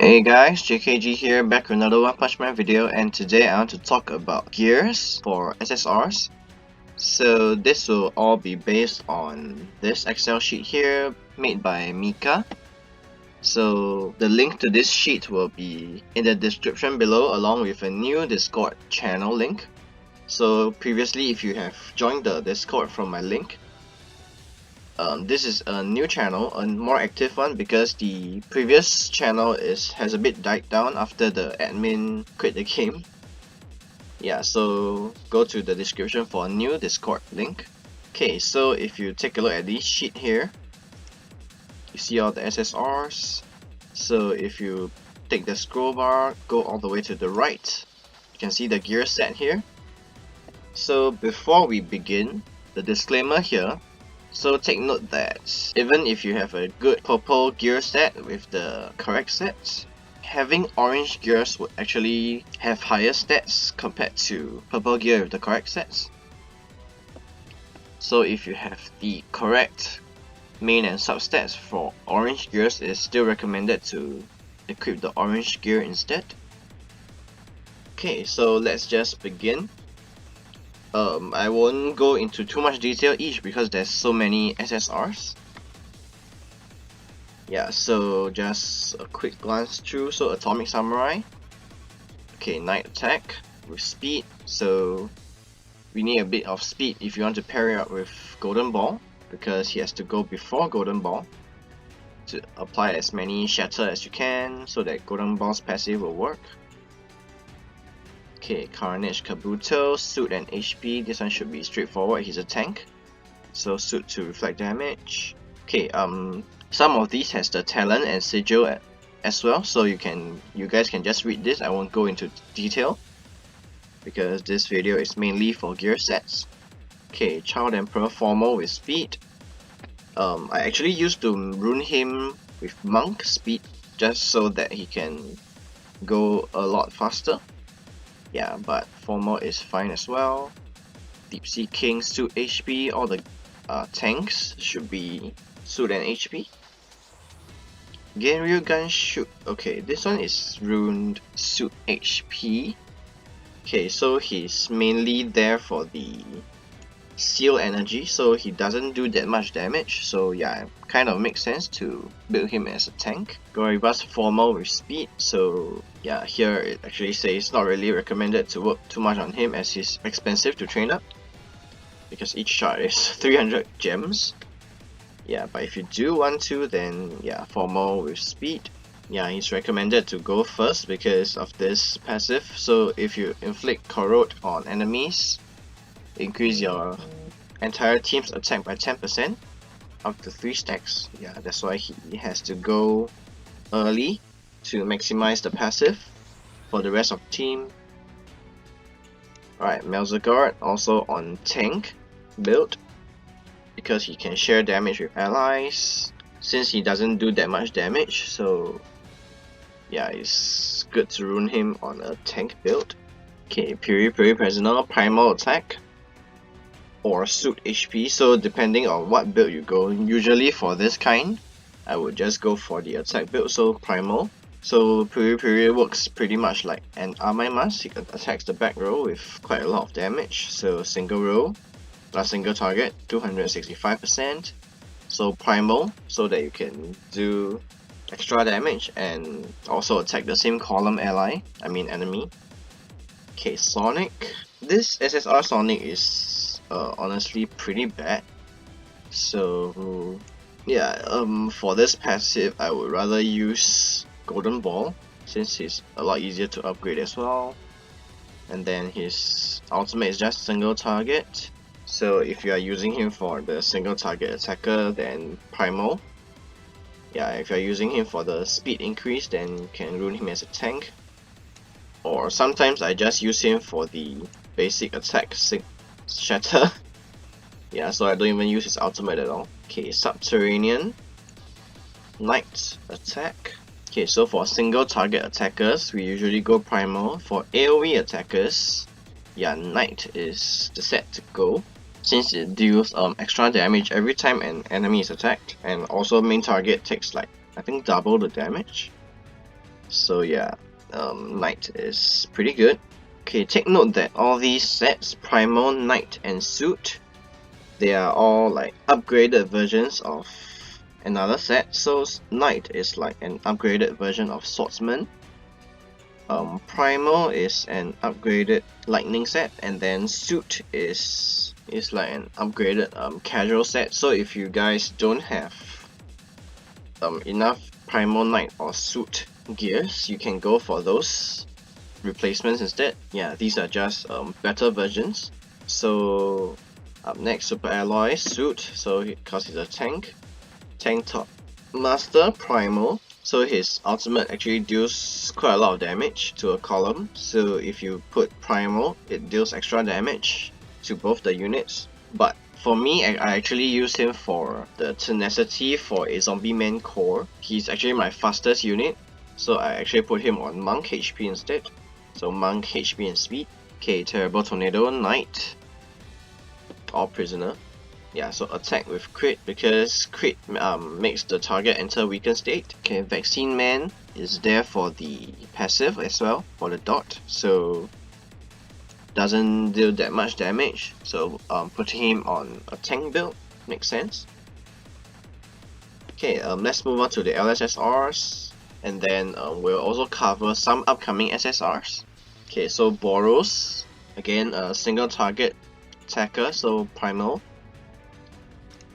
Hey guys, JKG here, back with another One Punch Man video, and today I want to talk about gears for SSRs. So this will all be based on this Excel sheet here, made by Mikha. So the link to this sheet will be in the description below, along with a new Discord channel link. So previously, if you have joined the Discord from my link, this is a new channel, a more active one, because the previous channel has a bit died down after the admin quit the game. Yeah, so go to the description for a new Discord link. Okay, so if you take a look at this sheet here, you see all the SSRs. So if you take the scroll bar, go all the way to the right, you can see the gear set here. So before we begin, the disclaimer here. So take note that even if you have a good purple gear set with the correct sets, having orange gears would actually have higher stats compared to purple gear with the correct sets. So if you have the correct main and substats for orange gears, it is still recommended to equip the orange gear instead. Okay, so let's just begin. I won't go into too much detail each because there's so many SSRs. Yeah, so just a quick glance through. So Atomic Samurai. Okay, Night Attack with speed. So we need a bit of speed if you want to pair it up with Golden Ball, because he has to go before Golden Ball to apply as many Shatter as you can so that Golden Ball's passive will work. Okay, Carnage Kabuto, Suit and HP. This one should be straightforward, he's a tank. So Suit to reflect damage. Okay, some of these has the talent and sigil as well, so you guys can just read this. I won't go into detail because this video is mainly for gear sets. Okay, Child Emperor Formal with speed. I actually used to rune him with Monk speed just so that he can go a lot faster. Yeah, but Formal is fine as well. Deep Sea King, Suit HP, all the tanks should be Suit and HP. Geryuganshoop. Okay, this one is runed Suit HP. Okay, so he's mainly there for the seal energy, so he doesn't do that much damage. So yeah, kind of makes sense to build him as a tank. Groribas Formal with speed. So yeah, here it actually says not really recommended to work too much on him as he's expensive to train up, because each shot is 300 gems. Yeah, but if you do want to, then yeah, Formal with speed. Yeah, he's recommended to go first because of this passive. So if you inflict corrode on enemies, increase your entire team's attack by 10%, up to 3 stacks. Yeah, that's why he has to go early to maximize the passive for the rest of the team. Alright, Melzargard also on tank build, because he can share damage with allies since he doesn't do that much damage. So yeah, it's good to rune him on a tank build. Okay, Puri-Puri Prisoner, primal attack or Suit HP, so depending on what build you go. Usually for this kind, I would just go for the attack build, so primal. So Puri-Puri works pretty much like an Amai Mask. He attacks the back row with quite a lot of damage, so single row, single target, 265%. So primal, so that you can do extra damage and also attack the same column enemy. Okay, Sonic. This SSR Sonic is honestly pretty bad. So yeah, for this passive I would rather use Golden Ball since he's a lot easier to upgrade as well. And then his ultimate is just single target. So if you are using him for the single target attacker, then primal. Yeah, if you are using him for the speed increase, then you can rune him as a tank. Or sometimes I just use him for the basic attack shatter. Yeah, so I don't even use his ultimate at all. Okay, Subterranean Night attack. Okay, so for single target attackers, we usually go primal. For AoE attackers, yeah, Night is the set to go, since it deals extra damage every time an enemy is attacked, and also main target takes like, I think, double the damage. So yeah, Knight is pretty good. Okay, take note that all these sets, Primal, Knight, and Suit, they are all like upgraded versions of another set. So Knight is like an upgraded version of Swordsman. Primal is an upgraded Lightning set, and then Suit is like an upgraded casual set. So if you guys don't have enough Primal, Knight, or Suit gears, you can go for those replacements instead. Yeah, these are just better versions. So up next, Superalloy Suit. So because he's a tank top master Primal. So his ultimate actually deals quite a lot of damage to a column. So if you put Primal, it deals extra damage to both the units. But for me, I actually use him for the tenacity for a Zombieman core. He's actually my fastest unit, so I actually put him on Monk HP instead. So Monk HP and speed. Okay, Terrible Tornado, Knight, or Prisoner. Yeah, so attack with crit because crit makes the target enter weakened state. Okay, Vaccine Man is there for the passive as well, for the dot, so doesn't deal that much damage. So putting him on a tank build makes sense. Okay, let's move on to the LSSRs, and then we'll also cover some upcoming SSRs. Okay, so Boros, again a single target attacker, so Primal.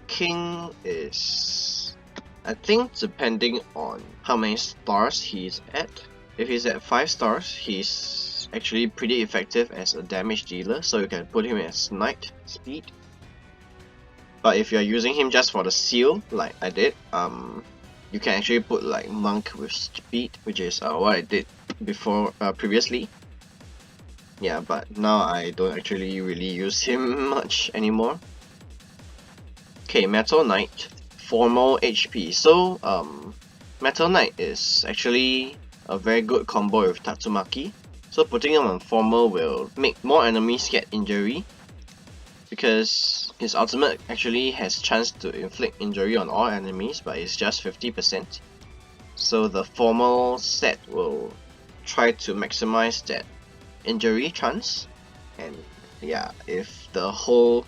King is, I think, depending on how many stars he's at. If he's at 5 stars, he's actually pretty effective as a damage dealer, so you can put him as Knight speed. But if you're using him just for the seal, like I did, you can actually put like Monk with speed, which is what I did before previously. Yeah, but now I don't actually really use him much anymore. Okay, Metal Knight, Formal HP. So, Metal Knight is actually a very good combo with Tatsumaki. So putting him on Formal will make more enemies get injury, because his ultimate actually has chance to inflict injury on all enemies, but it's just 50%. So the Formal set will try to maximize that injury chance, and yeah, if the whole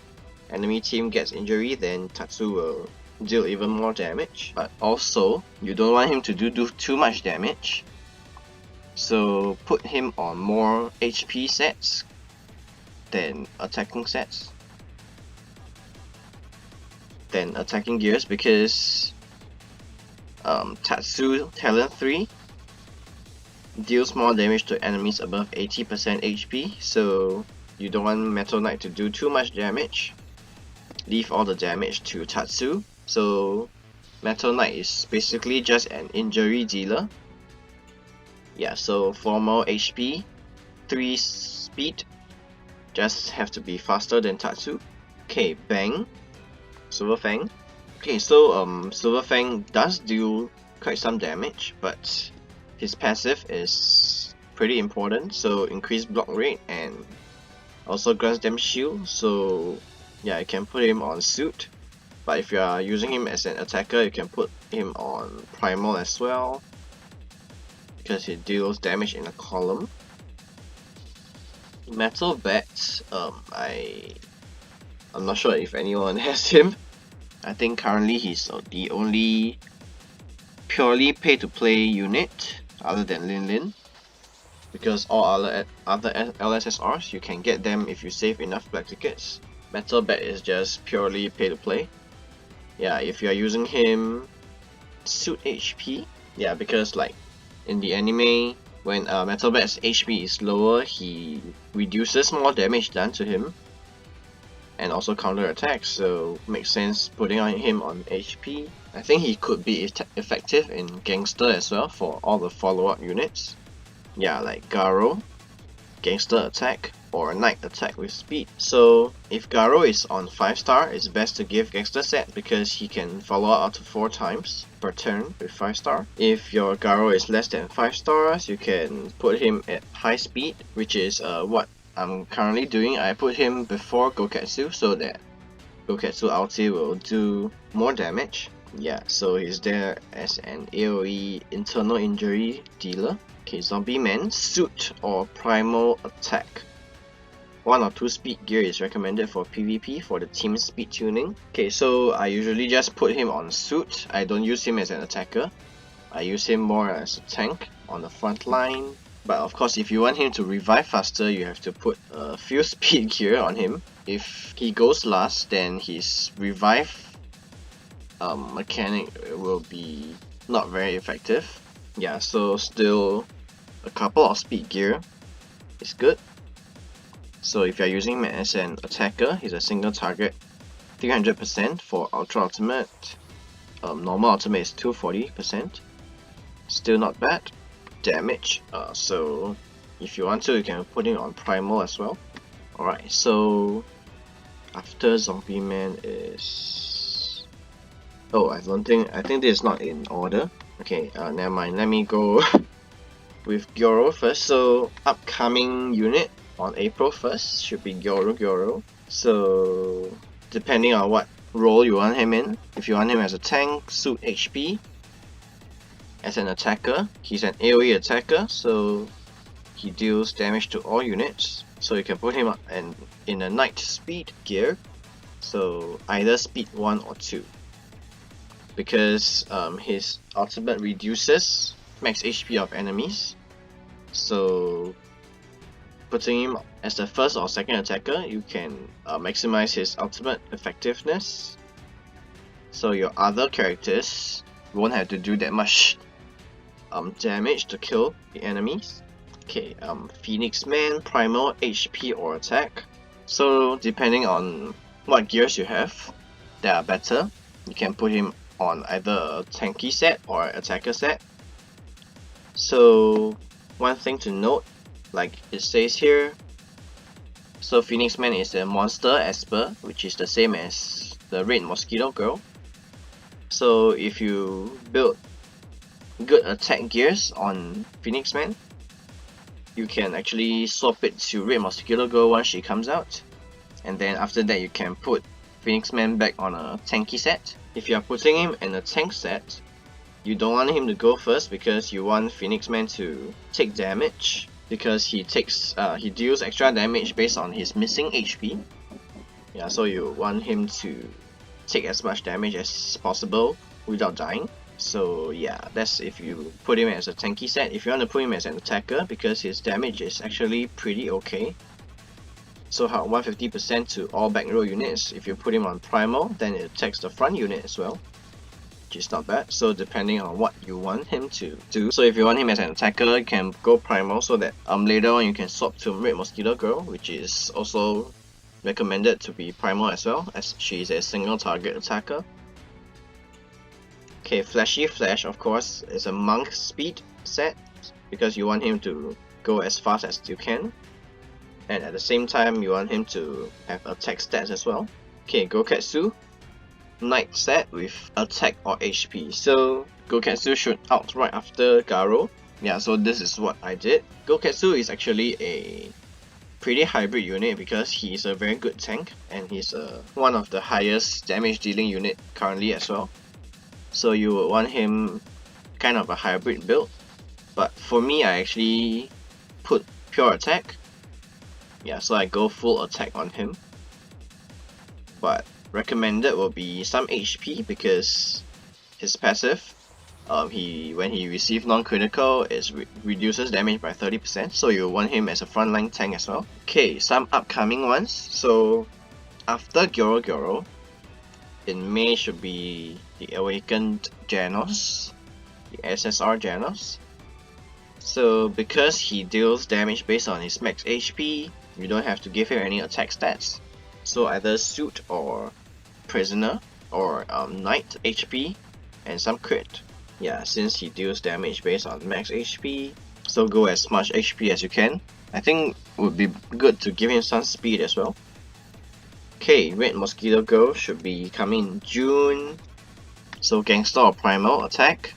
enemy team gets injury, then Tatsu will deal even more damage. But also, you don't want him to do too much damage, so put him on more HP sets than attacking sets, than attacking gears, because Tatsu Talent 3 deals more damage to enemies above 80% HP, so you don't want Metal Knight to do too much damage. Leave all the damage to Tatsu. So Metal Knight is basically just an injury dealer. Yeah, so Formal HP, 3 speed, just have to be faster than Tatsu. Okay, Bang, Silverfang. Okay, so Silverfang does do quite some damage, but his passive is pretty important, so increased block rate and also grants them shield, so yeah, you can put him on Suit. But if you are using him as an attacker, you can put him on Primal as well, because he deals damage in a column. Metal Bat, I'm not sure if anyone has him. I think currently he's the only purely pay-to-play unit other than Lin Lin, because all other LSSRs you can get them if you save enough black tickets. Metal Bat is just purely pay-to-play. Yeah, if you are using him, Suit HP. Yeah, because like in the anime, when Metal Bat's HP is lower, he reduces more damage done to him, and also counter attacks, so makes sense putting on him on HP. I think he could be effective in Gangster as well for all the follow-up units. Yeah, like Garou, Gangster attack, or Knight attack with speed. So if Garou is on 5 star, it's best to give Gangster set because he can follow up to 4 times per turn with 5 star. If your Garou is less than 5 stars, you can put him at high speed, which is what I'm currently doing. I put him before Gouketsu so that Gouketsu ulti will do more damage. Yeah, so he's there as an AoE internal injury dealer. Okay, Zombieman, suit or primal attack. 1 or 2 speed gear is recommended for PvP for the team speed tuning. Okay, so I usually just put him on suit. I don't use him as an attacker. I use him more as a tank on the front line. But of course, if you want him to revive faster, you have to put a few speed gear on him. If he goes last, then his revive mechanic will be not very effective. Yeah, so still a couple of speed gear is good. So if you're using him as an attacker, he's a single target 300% for Ultra Ultimate. Normal Ultimate is 240%. Still not bad. Damage, so if you want to, you can put him on Primal as well. Alright, so after Zombieman is... Oh, I think this is not in order. Okay, never mind, let me go with Gyoro first. So upcoming unit on April 1st should be Gyoro-Gyoro. So depending on what role you want him in, if you want him as a tank, suit HP. As an attacker, he's an AoE attacker, so he deals damage to all units. So you can put him in a Knight speed gear, so either speed 1 or 2. Because his ultimate reduces max HP of enemies, so putting him as the first or second attacker, you can maximize his ultimate effectiveness. So your other characters won't have to do that much damage to kill the enemies. Okay, Phoenix Man, Primal, HP or attack. So depending on what gears you have that are better, you can put him on either a tanky set or attacker set. So one thing to note, like it says here, so Phoenix Man is a monster Esper, which is the same as the Red Mosquito Girl. So if you build good attack gears on Phoenix Man, you can actually swap it to Red Mosquito Girl once she comes out, and then after that you can put Phoenix Man back on a tanky set. If you are putting him in a tank set, you don't want him to go first because you want Phoenix Man to take damage, because he deals extra damage based on his missing HP. Yeah, so you want him to take as much damage as possible without dying. So yeah, that's if you put him as a tanky set. If you want to put him as an attacker, because his damage is actually pretty okay. So 150% to all back row units. If you put him on Primal, then it attacks the front unit as well, which is not bad. So depending on what you want him to do. So if you want him as an attacker, you can go Primal so that later on you can swap to Red Mosquito Girl, which is also recommended to be Primal as well, as she is a single target attacker. Okay, Flashy Flash, of course, is a monk speed set because you want him to go as fast as you can, and at the same time you want him to have attack stats as well. Okay, Gouketsu, Knight set with attack or HP. So Gouketsu should out right after Garou. Yeah, so this is what I did. Gouketsu is actually a pretty hybrid unit because he is a very good tank and he's one of the highest damage dealing unit currently as well. So you would want him kind of a hybrid build, but for me I actually put pure attack. Yeah, so I go full attack on him, but recommended will be some HP because his passive, when he receives non-critical, it reduces damage by 30%, so you want him as a frontline tank as well. Okay, some upcoming ones. So after Gyoro-Gyoro, in May should be the Awakened Genos, the SSR Genos. So because he deals damage based on his max HP, you don't have to give him any attack stats. So either suit or prisoner or knight HP and some crit. Yeah, since he deals damage based on max HP, so go as much HP as you can. I think it would be good to give him some speed as well. Okay, Red Mosquito Girl should be coming in June. So Gangster or Primal attack.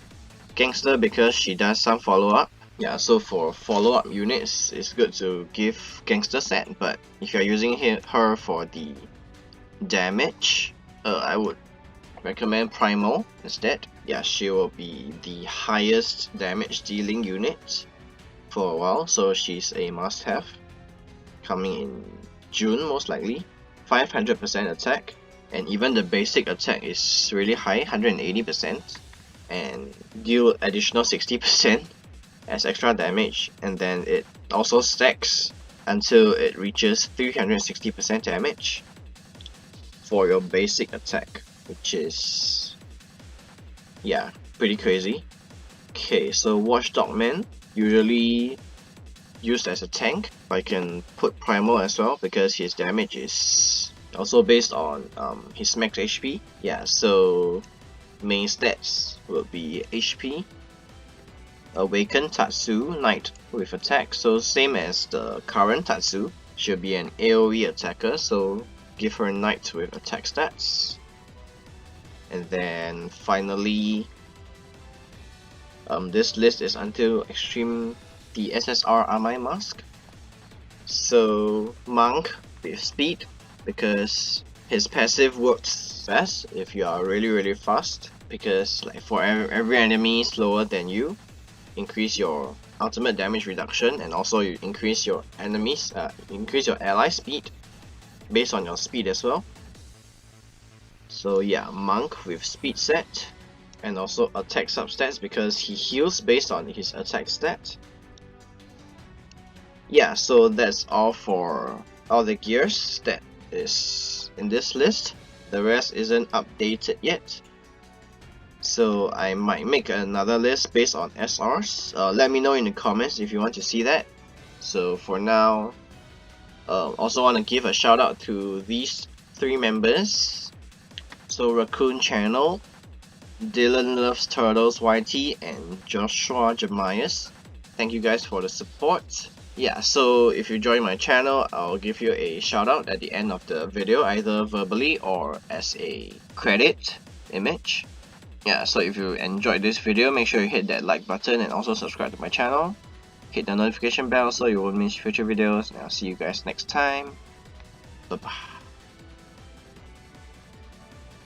Gangster because she does some follow-up. Yeah, so for follow-up units, it's good to give Gangster set, but if you're using her for the damage, I would recommend Primal instead. Yeah, she will be the highest damage dealing unit for a while, so she's a must-have. Coming in June most likely. 500% attack, and even the basic attack is really high, 180%, and deal additional 60% as extra damage, and then it also stacks until it reaches 360% damage for your basic attack, which is, yeah, pretty crazy. Okay, so Watchdog Man, usually used as a tank. I can put Primal as well because his damage is also based on his max HP. Yeah, so main stats will be HP, Awaken Tatsu, Knight with attack, so same as the current Tatsu. She'll be an AoE attacker, so give her Knight with attack stats. And then finally, this list is until Extreme the SSR Amai Mask. So Monk with speed, because his passive works best if you are really fast, because like for every enemy slower than you, increase your ultimate damage reduction, and also you increase your ally speed based on your speed as well. So yeah, Monk with speed set, and also attack substats because he heals based on his attack stat. Yeah, so that's all for all the gears that is in this list. The rest isn't updated yet, so I might make another list based on SRs. Let me know in the comments if you want to see that. So for now, also want to give a shout out to these 3 members. So Raccoon Channel, Dylan Loves Turtles YT, and Joshua Jemias. Thank you guys for the support. Yeah, so if you join my channel, I'll give you a shout out at the end of the video, either verbally or as a credit image. Yeah, so if you enjoyed this video, make sure you hit that like button and also subscribe to my channel. Hit the notification bell so you won't miss future videos, and I'll see you guys next time. Bye bye.